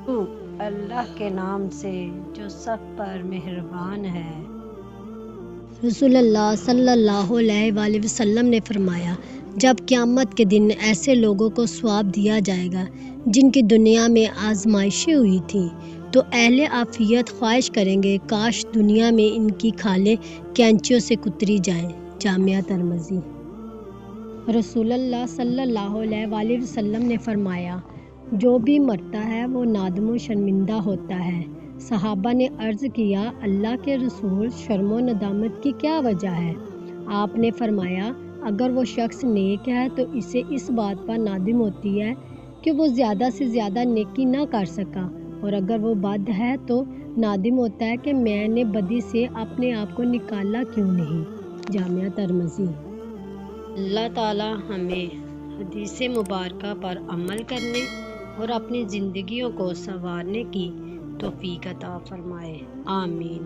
شروع اللہ کے نام سے جو سب پر مہربان ہے۔ رسول اللہ صلی اللہ علیہ وآلہ وسلم نے فرمایا، جب قیامت کے دن ایسے لوگوں کو ثواب دیا جائے گا جن کی دنیا میں آزمائشیں ہوئی تھیں تو اہل عافیت خواہش کریں گے کاش دنیا میں ان کی کھالیں کینچیوں سے کتری جائیں۔ جامعہ ترمذی۔ رسول اللہ صلی اللہ علیہ وآلہ وسلم نے فرمایا، جو بھی مرتا ہے وہ نادم و شرمندہ ہوتا ہے۔ صحابہ نے عرض کیا، اللہ کے رسول، شرم و ندامت کی کیا وجہ ہے؟ آپ نے فرمایا، اگر وہ شخص نیک ہے تو اسے اس بات پر نادم ہوتی ہے کہ وہ زیادہ سے زیادہ نیکی نہ کر سکا، اور اگر وہ بد ہے تو نادم ہوتا ہے کہ میں نے بدی سے اپنے آپ کو نکالا کیوں نہیں۔ جامعہ ترمذی۔ اللہ تعالی ہمیں حدیث مبارکہ پر عمل کرنے اور اپنی زندگیوں کو سنوارنے کی توفیق عطا فرمائے۔ آمین۔